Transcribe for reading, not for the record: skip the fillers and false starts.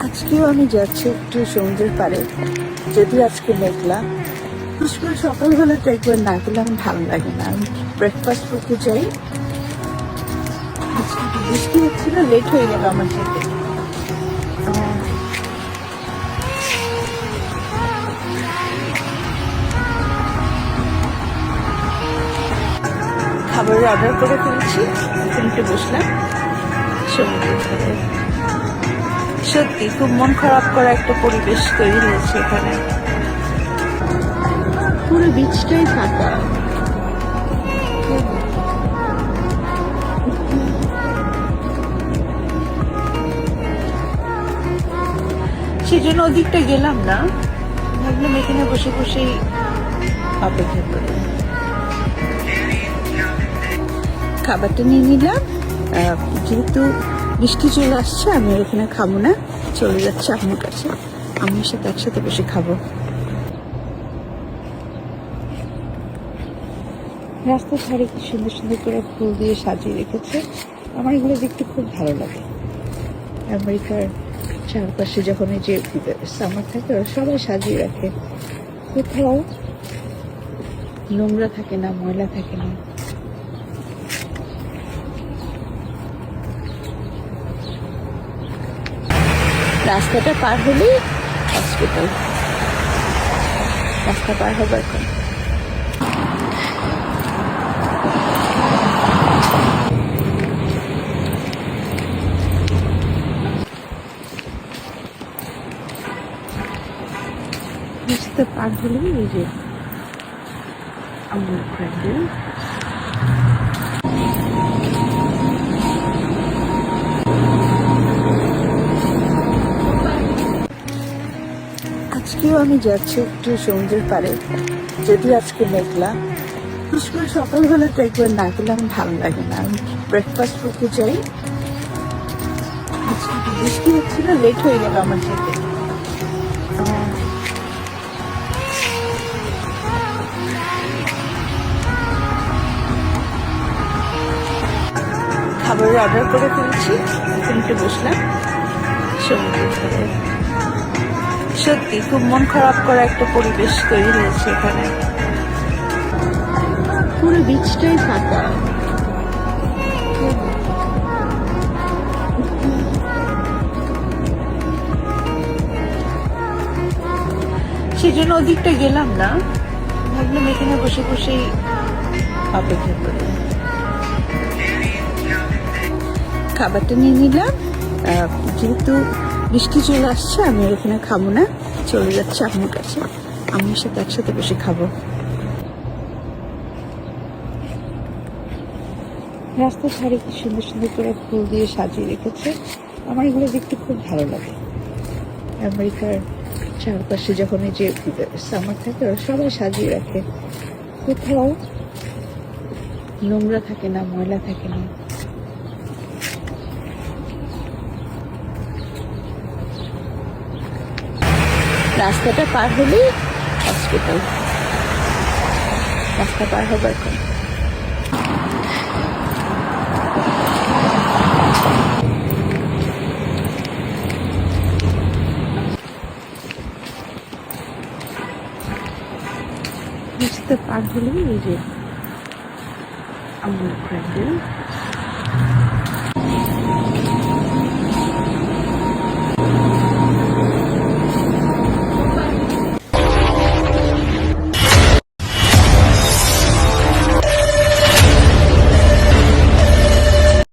আজকেও আমি যাচ্ছি একটু সমুদ্রের পাড়ে, যদিও আজকে মেঘলা। বিশেষ করে সকালবেলাটা একবার না গেলে আমার ভালো লাগে না। আমি ব্রেকফাস্ট করতে চাই, বৃষ্টি হচ্ছিল, লেট হয়ে গেল আমার যেতে। খাবারের অর্ডার করে ফেলেছি, এখন একটু বসলাম সমুদ্রের পাড়ে। সত্যি খুব মন খারাপ করা একটা পরিবেশ তৈরি হয়েছে এখানে। পুরো বিচটাই ফাঁকা। সেজন্য ওদিকটা গেলাম না, ভাবলাম এখানে বসে বসেই অপেক্ষা করি। খাবারটা নিয়ে নিলাম, যেহেতু বৃষ্টি চলে আসছে আমি এখানে খাবো না, চলে যাচ্ছে আম্মুর কাছে। আম্মুর সাথে একসাথে বসে খাবো। রাস্তার ধারে কি সুন্দর সুন্দর করে ফুল দিয়ে সাজিয়ে রেখেছে, আমার এগুলো দেখতে খুব ভালো লাগে। আমেরিকার চারপাশে যখন এই যে সামার থাকে সবাই সাজিয়ে রাখে, কোথাও নোংরা থাকে না, ময়লা থাকে না। রাস্তাটা পার হলেই হসপিটাল, রাস্তা পার হবে এখন। রাস্তা পার হলেই এই যে আমার ফ্রেন্ডের। আজকেও আমি যাচ্ছি একটু সমুদ্রের পাড়ে, যদিও আজকে মেঘলা। বিশেষ করে সকালবেলাটা একবার না গেলে আমার ভালো লাগে না। আমি ব্রেকফাস্ট করতে চাই, বৃষ্টি হচ্ছিল, লেট হয়ে গেল আমার যেতে। খাবারের অর্ডার করে ফেলেছি, এখন একটু বসলাম সমুদ্রের পাড়ে। সত্যি খুব মন খারাপ করা একটা পরিবেশ তৈরি হয়েছে এখানে। পুরো বিচটাই ফাঁকা। সেজন্য ওদিকটা গেলাম না, ভাবলাম এখানে বসে বসেই অপেক্ষা করি। খাবারটা নিয়ে নিলাম, যেহেতু বৃষ্টি চলে আসছে আমি এখানে খাবো না, চলে যাচ্ছে আম্মুর কাছে। আম্মুর সাথে একসাথে বসে খাবো। রাস্তার ধারে কি সুন্দর সুন্দর করে ফুল দিয়ে সাজিয়ে রেখেছে, আমার এগুলো দেখতে খুব ভালো লাগে। আমেরিকার চারপাশে যখন এই যে সামার থাকে সবাই সাজিয়ে রাখে, কোথাও নোংরা থাকে না, ময়লা থাকে না। রাস্তাটা পার হলেই হসপিটাল, রাস্তা পার হবে এখন। রাস্তা পার হলেই এই যে আমার ফ্রেন্ডের।